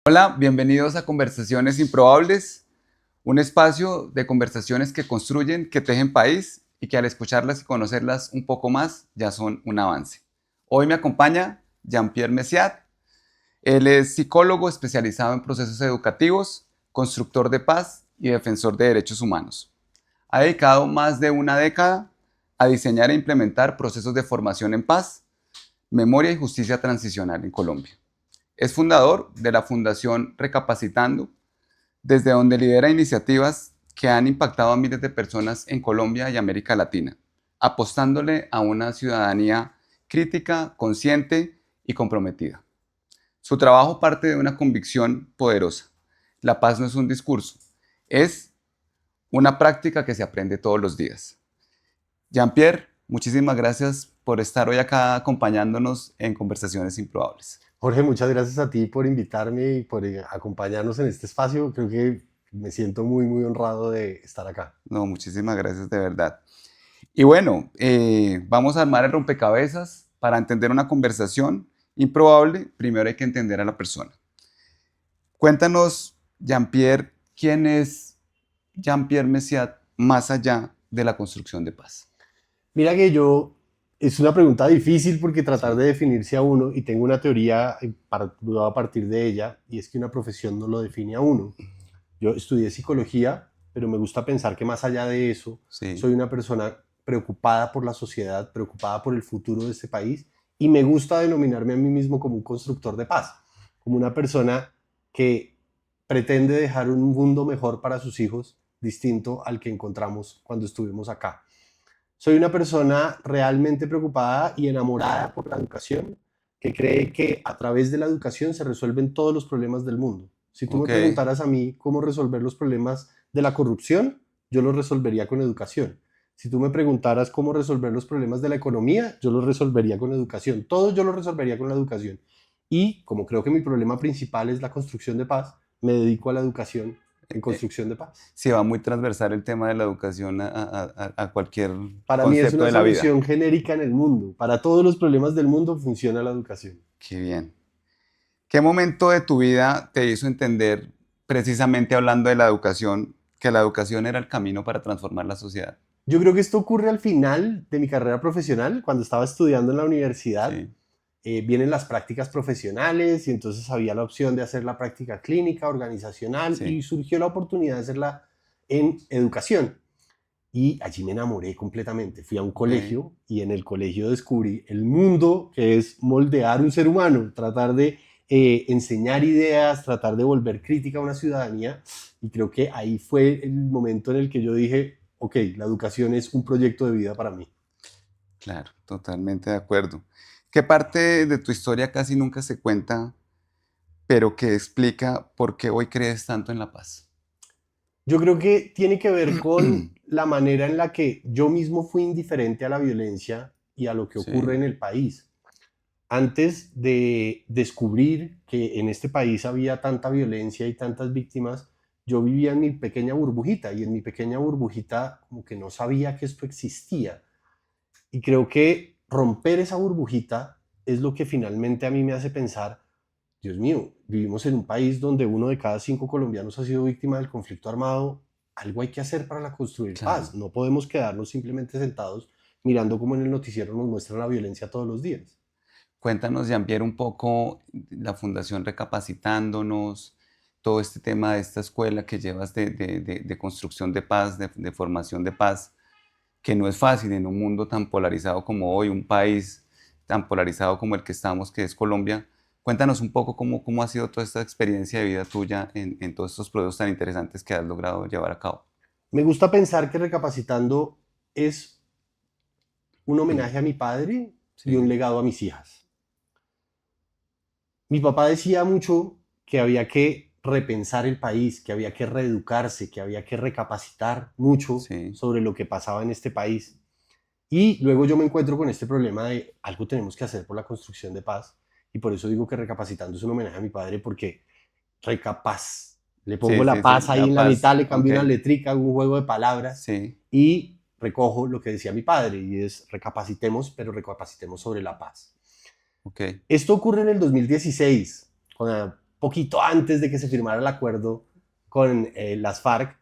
Hola, bienvenidos a Conversaciones Improbables, un espacio de conversaciones que construyen, que tejen país y que al escucharlas y conocerlas un poco más ya son un avance. Hoy me acompaña Jean-Pierre Messiat. Él es psicólogo especializado en procesos educativos, constructor de paz y defensor de derechos humanos. Ha dedicado más de una década a diseñar e implementar procesos de formación en paz, memoria y justicia transicional en Colombia. Es fundador de la Fundación Recapacitando, desde donde lidera iniciativas que han impactado a miles de personas en Colombia y América Latina, apostándole a una ciudadanía crítica, consciente y comprometida. Su trabajo parte de una convicción poderosa. La paz no es un discurso, es una práctica que se aprende todos los días. Jean-Pierre, muchísimas gracias por estar hoy acá acompañándonos en Conversaciones Improbables. Jorge, muchas gracias a ti por invitarme y por acompañarnos en este espacio. Creo que me siento muy honrado de estar acá. No, muchísimas gracias de verdad. Y bueno, vamos a armar el rompecabezas para entender una conversación improbable. Primero hay que entender a la persona. Cuéntanos, Jean-Pierre, ¿quién es Jean-Pierre Messiat más allá de la construcción de paz? Mira que es una pregunta difícil porque tratar Sí, de definirse a uno, y tengo una teoría a partir de ella, y es que una profesión no lo define a uno. Yo estudié psicología, pero me gusta pensar que más allá de eso, sí, soy una persona preocupada por la sociedad, preocupada por el futuro de este país, y me gusta denominarme a mí mismo como un constructor de paz, como una persona que pretende dejar un mundo mejor para sus hijos, distinto al que encontramos cuando estuvimos acá. Soy una persona realmente preocupada y enamorada por la educación, que cree que a través de la educación se resuelven todos los problemas del mundo. Si tú me ok, preguntaras a mí cómo resolver los problemas de la corrupción, yo los resolvería con educación. Si tú me preguntaras cómo resolver los problemas de la economía, yo los resolvería con educación. Todos yo los resolvería con la educación. Y como creo que mi problema principal es la construcción de paz, me dedico a la educación en eh, construcción de paz. sí va muy transversal el tema de la educación a cualquier Para mí es concepto una de la vida. solución genérica en el mundo. Para todos los problemas del mundo funciona la educación. Qué bien. ¿Qué momento de tu vida te hizo entender, precisamente hablando de la educación, que la educación era el camino para transformar la sociedad? Yo creo que esto ocurre al final de mi carrera profesional, cuando estaba estudiando en la universidad. Sí, Vienen las prácticas profesionales y entonces había la opción de hacer la práctica clínica, organizacional, sí, y surgió la oportunidad de hacerla en educación. Y allí me enamoré completamente. Fui a un ok, colegio y en el colegio descubrí el mundo que es moldear un ser humano, tratar de enseñar ideas, tratar de volver crítica a una ciudadanía. Y creo que ahí fue el momento en el que yo dije, ok, la educación es un proyecto de vida para mí. claro, totalmente de acuerdo. ¿Qué parte de tu historia casi nunca se cuenta, pero que explica por qué hoy crees tanto en la paz? Yo creo que tiene que ver con la manera en la que yo mismo fui indiferente a la violencia y a lo que ocurre Sí, en el país. Antes de descubrir que en este país había tanta violencia y tantas víctimas, yo vivía en mi pequeña burbujita, y en mi pequeña burbujita como que no sabía que esto existía. Y creo que romper esa burbujita es lo que finalmente a mí me hace pensar, Dios mío, vivimos en un país donde uno de cada 5 colombianos ha sido víctima del conflicto armado. Algo hay que hacer para construir claro. paz. No podemos quedarnos simplemente sentados mirando cómo en el noticiero nos muestran la violencia todos los días. Cuéntanos, Jean-Pierre, un poco la Fundación Recapacitándonos, todo este tema de esta escuela que llevas de construcción de paz, de formación de paz, que no es fácil en un mundo tan polarizado como hoy, un país tan polarizado como el que estamos, que es Colombia. Cuéntanos un poco cómo ha sido toda esta experiencia de vida tuya en todos estos proyectos tan interesantes que has logrado llevar a cabo. Me gusta pensar que Recapacitando es un homenaje a mi padre y un Sí, legado a mis hijas. Mi papá decía mucho que había que repensar el país, que había que reeducarse, que había que recapacitar mucho sí, sobre lo que pasaba en este país. Y luego yo me encuentro con este problema de algo tenemos que hacer por la construcción de paz. Y por eso digo que Recapacitando es un homenaje a mi padre, porque recapaz. Le pongo sí, la sí, sí, paz ahí la en la paz, mitad, le ok, cambio una letrica, un juego de palabras, sí, y recojo lo que decía mi padre, y es recapacitemos, pero recapacitemos sobre la paz. ok, Esto ocurre en el 2016, poquito antes de que se firmara el acuerdo con las FARC,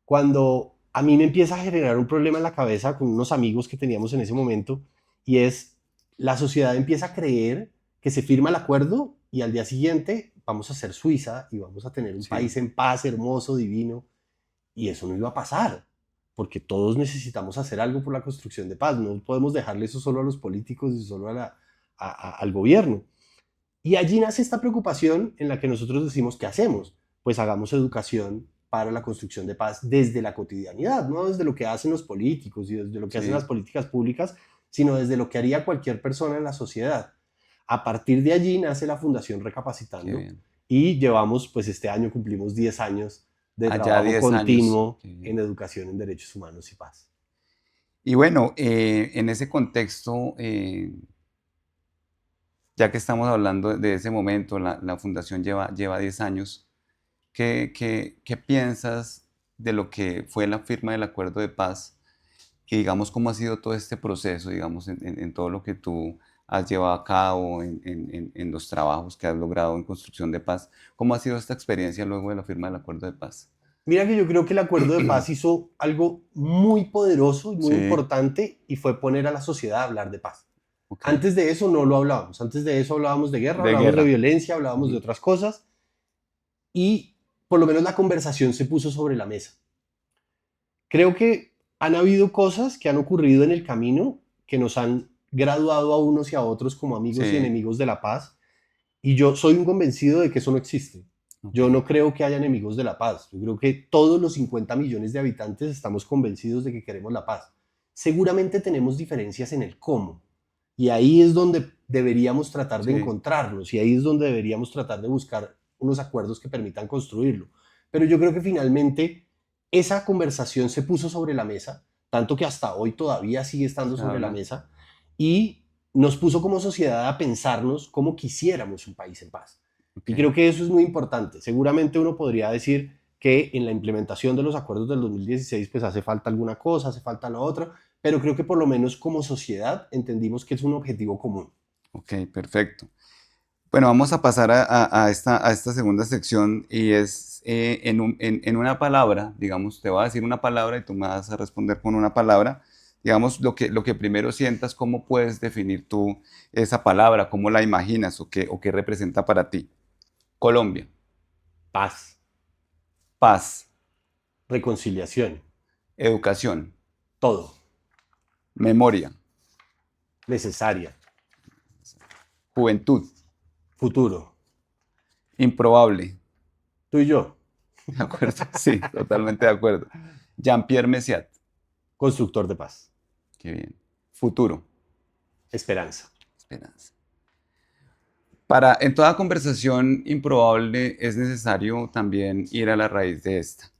cuando a mí me empieza a generar un problema en la cabeza con unos amigos que teníamos en ese momento, y es la sociedad empieza a creer que se firma el acuerdo y al día siguiente vamos a ser Suiza y vamos a tener un Sí, país en paz, hermoso, divino, y eso no iba a pasar, porque todos necesitamos hacer algo por la construcción de paz, no podemos dejarle eso solo a los políticos y solo al gobierno. Y allí nace esta preocupación en la que nosotros decimos, ¿qué hacemos? Pues hagamos educación para la construcción de paz desde la cotidianidad, no desde lo que hacen los políticos y desde lo que hacen las sí, políticas públicas, sino desde lo que haría cualquier persona en la sociedad. A partir de allí nace la Fundación qué Recapacitando bien. y llevamos, pues este año cumplimos 10 años de Allá trabajo 10 años. continuo Qué en bien. educación en derechos humanos y paz. Y bueno, en ese contexto, ya que estamos hablando de ese momento, la fundación lleva 10 años. ¿Qué piensas de lo que fue la firma del acuerdo de paz y digamos cómo ha sido todo este proceso, digamos, en todo lo que tú has llevado a cabo, en los trabajos que has logrado en construcción de paz? ¿Cómo ha sido esta experiencia luego de la firma del acuerdo de paz? Mira que yo creo que el acuerdo de paz hizo algo muy poderoso y muy Sí, importante y fue poner a la sociedad a hablar de paz. ok. Antes de eso no lo hablábamos, antes de eso hablábamos de guerra, De hablábamos de guerra. violencia, hablábamos de Ujú. otras cosas y por lo menos la conversación se puso sobre la mesa. Creo que han habido cosas que han ocurrido en el camino que nos han graduado a unos y a otros como amigos y Sí, enemigos de la paz. Y yo soy un convencido de que eso no existe. ok. Yo no creo que haya enemigos de la paz. Yo creo que todos los 50 millones de habitantes estamos convencidos de que queremos la paz. Seguramente tenemos diferencias en el cómo. Y ahí es donde deberíamos tratar de Sí, encontrarnos y ahí es donde deberíamos tratar de buscar unos acuerdos que permitan construirlo. Pero yo creo que finalmente esa conversación se puso sobre la mesa, tanto que hasta hoy todavía sigue estando se sobre la habla. mesa, y nos puso como sociedad a pensarnos cómo quisiéramos un país en paz. Ok, Y creo que eso es muy importante. Seguramente uno podría decir que en la implementación de los acuerdos del 2016 pues hace falta alguna cosa, hace falta la otra, pero creo que por lo menos como sociedad entendimos que es un objetivo común. ok, perfecto. Bueno, vamos a pasar a esta segunda sección y es en una palabra, digamos, te voy a decir una palabra y tú me vas a responder con una palabra. Digamos, lo que primero sientas, cómo puedes definir tú esa palabra, cómo la imaginas o qué representa para ti. Colombia, Paz, paz, reconciliación, educación, todo, memoria, necesaria, juventud, futuro, improbable. tú y yo, ¿De acuerdo? Sí, totalmente de acuerdo. Jean-Pierre Messiat, constructor de paz, qué bien. Futuro, esperanza. esperanza. En toda conversación improbable es necesario también ir a la raíz de esta.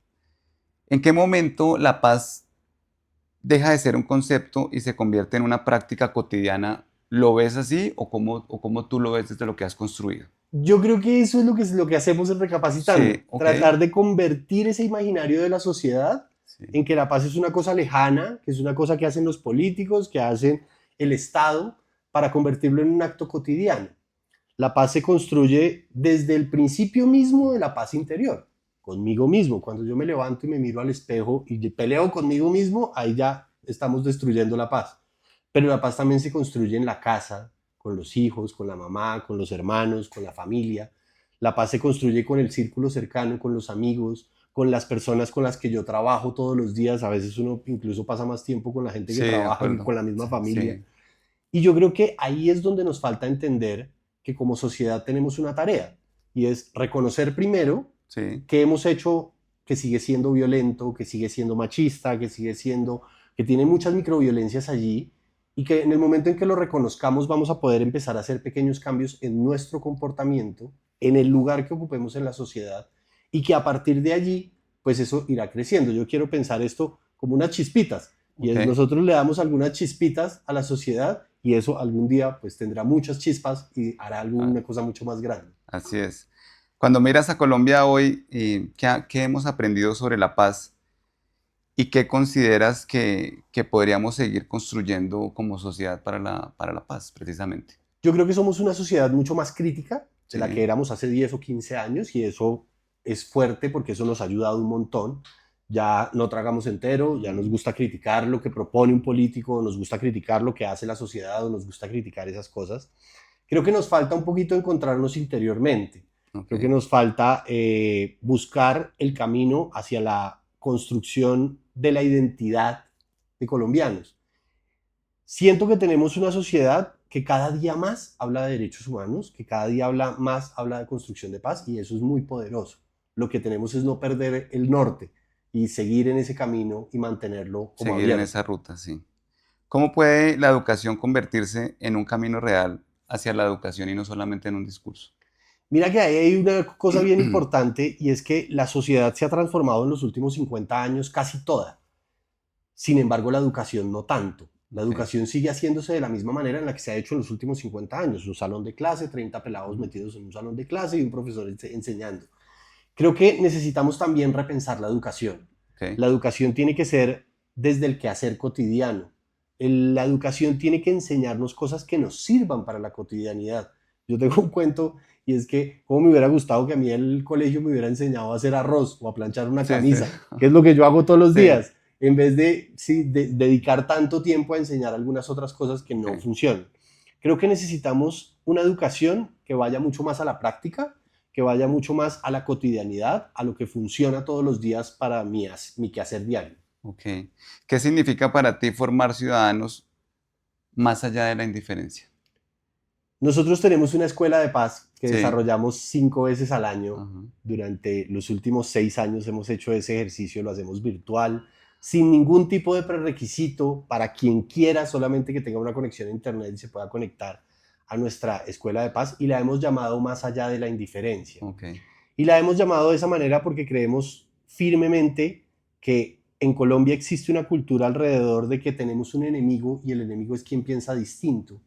¿En qué momento la paz deja de ser un concepto y se convierte en una práctica cotidiana? ¿Lo ves así o cómo tú lo ves desde lo que has construido? Yo creo que eso es lo que hacemos en Recapacitando, Sí, ok. tratar de convertir ese imaginario de la sociedad Sí, en que la paz es una cosa lejana, que es una cosa que hacen los políticos, que hacen el Estado, para convertirlo en un acto cotidiano. La paz se construye desde el principio mismo de la paz interior, conmigo mismo. Cuando yo me levanto y me miro al espejo y peleo conmigo mismo, ahí ya estamos destruyendo la paz. Pero la paz también se construye en la casa, con los hijos, con la mamá, con los hermanos, con la familia. La paz se construye con el círculo cercano, con los amigos, con las personas con las que yo trabajo todos los días. A veces uno incluso pasa más tiempo con la gente que sí, de trabaja que acuerdo. con la misma familia. Sí, Y yo creo que ahí es donde nos falta entender que como sociedad tenemos una tarea y es reconocer primero sí, que hemos hecho que sigue siendo violento, que sigue siendo machista, que sigue siendo, que tiene muchas microviolencias allí y que en el momento en que lo reconozcamos vamos a poder empezar a hacer pequeños cambios en nuestro comportamiento, en el lugar que ocupemos en la sociedad y que a partir de allí, pues eso irá creciendo. Yo quiero pensar esto como unas chispitas y ok. es nosotros le damos algunas chispitas a la sociedad y eso algún día pues tendrá muchas chispas y hará Ah, alguna cosa mucho más grande. así es. Cuando miras a Colombia hoy, ¿qué hemos aprendido sobre la paz y qué consideras que podríamos seguir construyendo como sociedad para la paz, precisamente? Yo creo que somos una sociedad mucho más crítica, de la Sí, que éramos hace 10 o 15 años, y eso es fuerte porque eso nos ha ayudado un montón. Ya no tragamos entero, ya nos gusta criticar lo que propone un político, nos gusta criticar lo que hace la sociedad, o nos gusta criticar esas cosas. Creo que nos falta un poquito encontrarnos interiormente. ok, Creo que nos falta buscar el camino hacia la construcción de la identidad de colombianos. Siento que tenemos una sociedad que cada día más habla de derechos humanos, que cada día habla de construcción de paz, y eso es muy poderoso. Lo que tenemos es no perder el norte y seguir en ese camino y mantenerlo como seguir en abierto. esa ruta, sí. ¿Cómo puede la educación convertirse en un camino real hacia la educación y no solamente en un discurso? Mira que ahí hay una cosa bien importante, y es que la sociedad se ha transformado en los últimos 50 años casi toda. Sin embargo, la educación no tanto. La Ok, educación sigue haciéndose de la misma manera en la que se ha hecho en los últimos 50 años. Un salón de clase, 30 pelados ujú, metidos en un salón de clase y un profesor enseñando. Creo que necesitamos también repensar la educación. ok, La educación tiene que ser desde el quehacer cotidiano. La educación tiene que enseñarnos cosas que nos sirvan para la cotidianidad. Yo tengo un cuento, y es que como me hubiera gustado que a mí el colegio me hubiera enseñado a hacer arroz o a planchar una sí, sí, camisa, que es lo que yo hago todos los sí, días, en vez de, sí, de dedicar tanto tiempo a enseñar algunas otras cosas que no ok. funcionan. Creo que necesitamos una educación que vaya mucho más a la práctica, que vaya mucho más a la cotidianidad, a lo que funciona todos los días para mi quehacer diario. Ok. ¿Qué significa para ti formar ciudadanos más allá de la indiferencia? Nosotros tenemos una escuela de paz que Sí. desarrollamos 5 veces al año. Ajá. Durante los últimos 6 años hemos hecho ese ejercicio, lo hacemos virtual, sin ningún tipo de prerequisito, para quien quiera, solamente que tenga una conexión a internet y se pueda conectar a nuestra escuela de paz, y la hemos llamado Más allá de la indiferencia. Ok. Y la hemos llamado de esa manera porque creemos firmemente que en Colombia existe una cultura alrededor de que tenemos un enemigo, y el enemigo es quien piensa distinto.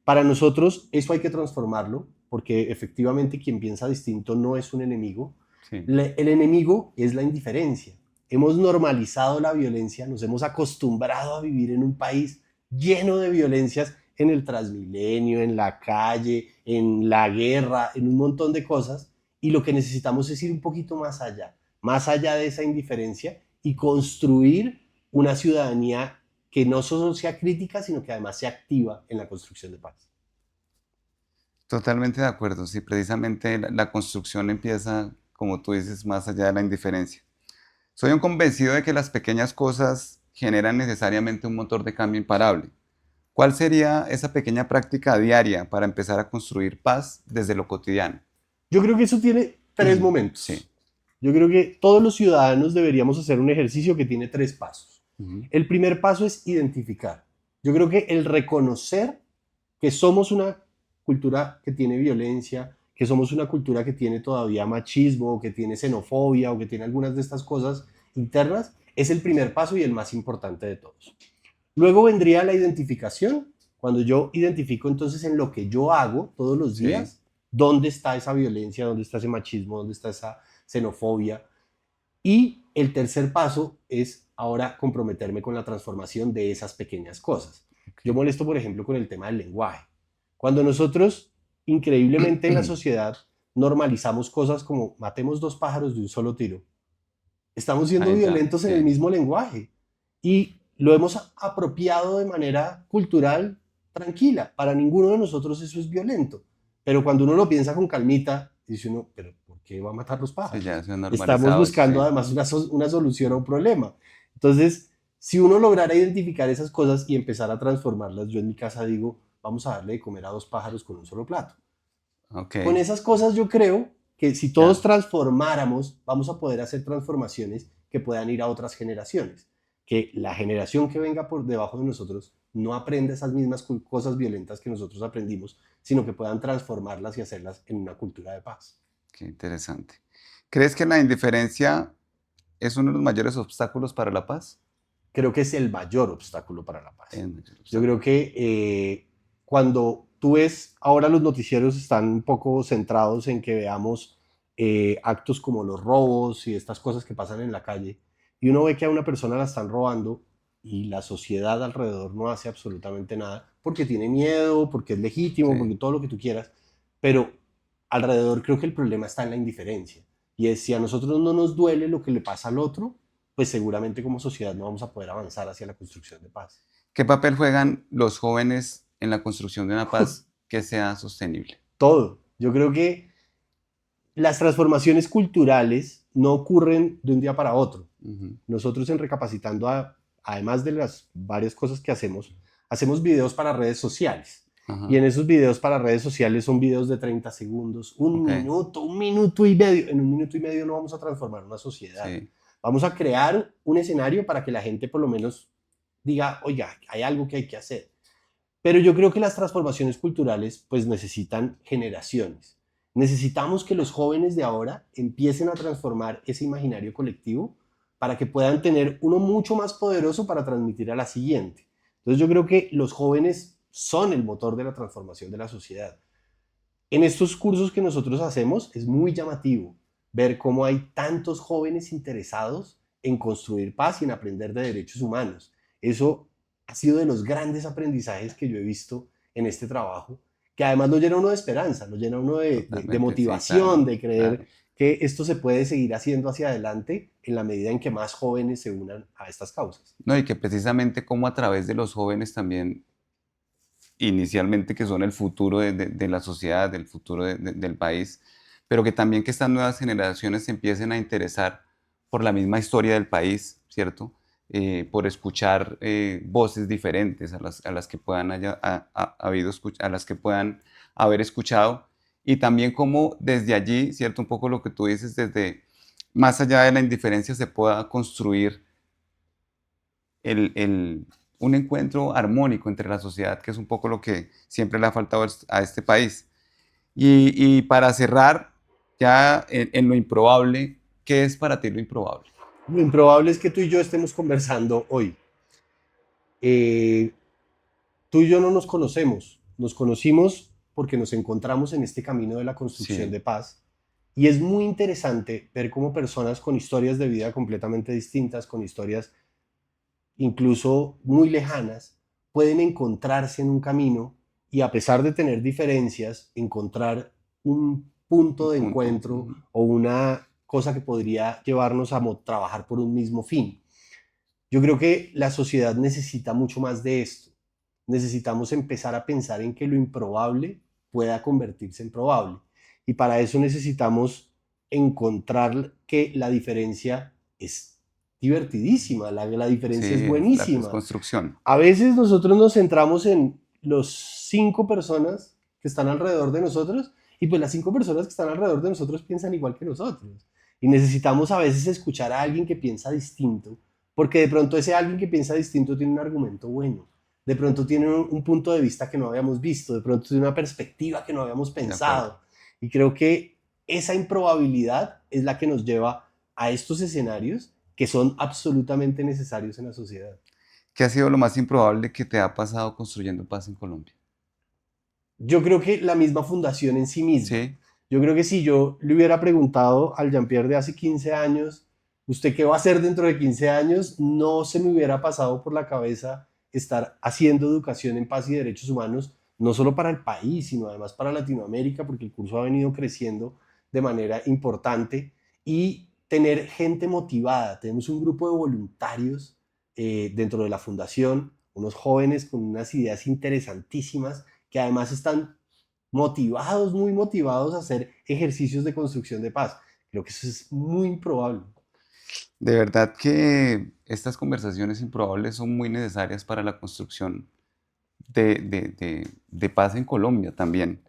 Para nosotros eso hay que transformarlo, porque efectivamente quien piensa distinto no es un enemigo. Sí. El enemigo es la indiferencia. Hemos normalizado la violencia, nos hemos acostumbrado a vivir en un país lleno de violencias, en el Transmilenio, en la calle, en la guerra, en un montón de cosas, y lo que necesitamos es ir un poquito más allá de esa indiferencia, y construir una ciudadanía que no solo sea crítica, sino que además sea activa en la construcción de paz. Totalmente de acuerdo. Sí, precisamente la construcción empieza, como tú dices, más allá de la indiferencia. Soy un convencido de que las pequeñas cosas generan necesariamente un motor de cambio imparable. ¿Cuál sería esa pequeña práctica diaria para empezar a construir paz desde lo cotidiano? Yo creo que eso tiene tres Sí. momentos. Yo creo que todos los ciudadanos deberíamos hacer un ejercicio que tiene 3 pasos. Ujú, El primer paso es identificar. Yo creo que el reconocer que somos una cultura que tiene violencia, que somos una cultura que tiene todavía machismo, o que tiene xenofobia, o que tiene algunas de estas cosas internas, es el primer paso y el más importante de todos. Luego vendría la identificación, cuando yo identifico entonces en lo que yo hago todos los sí. días, dónde está esa violencia, dónde está ese machismo, dónde está esa xenofobia. Y el tercer paso es ahora comprometerme con la transformación de esas pequeñas cosas. Ok. Yo molesto, por ejemplo, con el tema del lenguaje. Cuando nosotros, increíblemente en la sociedad, normalizamos cosas como matemos 2 pájaros de un solo tiro, estamos siendo Ahí ya, violentos en el sí. mismo lenguaje, y lo hemos apropiado de manera cultural tranquila. Para ninguno de nosotros eso es violento, pero cuando uno lo piensa con calmita, dice uno, pero ¿por qué va a matar los Sí, ya pájaros? se ha Estamos normalizado eso, buscando sí. además una solución a un problema. Entonces, si uno lograra identificar esas cosas y empezar a transformarlas, yo en mi casa digo, vamos a darle de comer a 2 pájaros con un solo plato. Ok, Con esas cosas yo creo que si todos ya. transformáramos, vamos a poder hacer transformaciones que puedan ir a otras generaciones. Que la generación que venga por debajo de nosotros no aprenda esas mismas cosas violentas que nosotros aprendimos, sino que puedan transformarlas y hacerlas en una cultura de paz. Qué interesante. ¿Crees que la indiferencia es uno de los mayores obstáculos para la paz? Creo que es el mayor obstáculo para la paz. El mayor Yo creo obstáculo. que cuando tú ves, ahora los noticieros están un poco centrados en que veamos actos como los robos y estas cosas que pasan en la calle, y uno ve que a una persona la están robando y la sociedad alrededor no hace absolutamente nada porque tiene miedo, porque es legítimo, Sí, porque todo lo que tú quieras, pero alrededor creo que el problema está en la indiferencia. Y es si a nosotros no nos duele lo que le pasa al otro, pues seguramente como sociedad no vamos a poder avanzar hacia la construcción de paz. ¿Qué papel juegan los jóvenes en la construcción de una paz que sea sostenible? Todo. Yo creo que las transformaciones culturales no ocurren de un día para otro. Ujú. Nosotros en Recapacitando, además de las varias cosas que hacemos videos para redes sociales. Y Ajá. en esos videos para redes sociales son videos de 30 segundos, Ok. un minuto y medio. En un minuto y medio no vamos a transformar una sociedad. Sí. Vamos a crear un escenario para que la gente por lo menos diga, oiga, hay algo que hay que hacer. Pero yo creo que las transformaciones culturales pues necesitan generaciones. Necesitamos que los jóvenes de ahora empiecen a transformar ese imaginario colectivo para que puedan tener uno mucho más poderoso para transmitir a la siguiente. Entonces yo creo que los jóvenes son el motor de la transformación de la sociedad. En estos cursos que nosotros hacemos es muy llamativo ver cómo hay tantos jóvenes interesados en construir paz y en aprender de derechos humanos. Eso ha sido de los grandes aprendizajes que yo he visto en este trabajo, que además lo llena uno de esperanza, lo llena uno de Totalmente, sí, claro, motivación, de creer claro. que esto se puede seguir haciendo hacia adelante en la medida en que más jóvenes se unan a estas causas. No, y que precisamente como a través de los jóvenes también, inicialmente que son el futuro de la sociedad, del futuro del país, pero que también que estas nuevas generaciones se empiecen a interesar por la misma historia del país, ¿cierto? Por escuchar voces diferentes a las que puedan a las que puedan haber escuchado, y también como desde allí, ¿cierto? Un poco lo que tú dices, desde más allá de la indiferencia se pueda construir un encuentro armónico entre la sociedad, que es un poco lo que siempre le ha faltado a este país. Y para cerrar, ya en lo improbable, ¿qué es para ti lo improbable? Lo improbable es que tú y yo estemos conversando hoy. Eh, Tú y yo no nos conocemos, nos conocimos porque nos encontramos en este camino de la construcción Sí, de paz. Y es muy interesante ver cómo personas con historias de vida completamente distintas, con historias incluso muy lejanas, pueden encontrarse en un camino y a pesar de tener diferencias, encontrar un un punto de punto. encuentro o una cosa que podría llevarnos a trabajar por un mismo fin. Yo creo que la sociedad necesita mucho más de esto. Necesitamos empezar a pensar en que lo improbable pueda convertirse en probable. Y para eso necesitamos encontrar que la diferencia es divertidísima, la diferencia es Sí, es buenísima. construcción. A veces nosotros nos centramos en los 5 personas que están alrededor de nosotros y pues las 5 personas que están alrededor de nosotros piensan igual que nosotros. Y necesitamos a veces escuchar a alguien que piensa distinto, porque de pronto ese alguien que piensa distinto tiene un argumento bueno, de pronto tiene un punto de vista que no habíamos visto, de pronto tiene una perspectiva que no habíamos De acuerdo. pensado. Y creo que esa improbabilidad es la que nos lleva a estos escenarios que son absolutamente necesarios en la sociedad. ¿Qué ha sido lo más improbable que te ha pasado construyendo paz en Colombia? Yo creo que la misma fundación en sí misma. Sí, Yo creo que si yo le hubiera preguntado al Jean-Pierre de hace 15 años, ¿usted qué va a hacer dentro de 15 años? No se me hubiera pasado por la cabeza estar haciendo educación en paz y derechos humanos, no solo para el país, sino además para Latinoamérica, porque el curso ha venido creciendo de manera importante y tener gente motivada. Tenemos un grupo de voluntarios dentro de la fundación, unos jóvenes con unas ideas interesantísimas que además están motivados, muy motivados a hacer ejercicios de construcción de paz. Creo que eso es muy improbable. de verdad que estas conversaciones improbables son muy necesarias para la construcción de paz en Colombia también.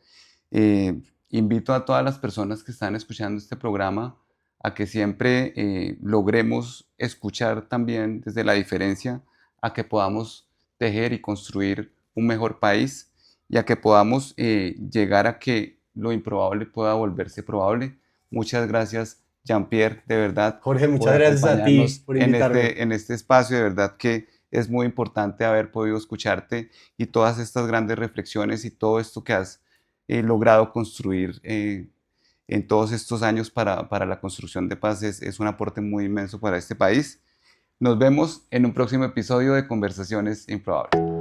Invito a todas las personas que están escuchando este programa a que siempre logremos escuchar también desde la diferencia, a que podamos tejer y construir un mejor país y a que podamos llegar a que lo improbable pueda volverse probable. Muchas gracias, Jean-Pierre, de verdad, Jorge, por muchas gracias a ti acompañarnos por invitarme. en este espacio. De verdad que es muy importante haber podido escucharte y todas estas grandes reflexiones y todo esto que has logrado construir en todos estos años para la construcción de paz es un aporte muy inmenso para este país. Nos vemos en un próximo episodio de Conversaciones Improbables.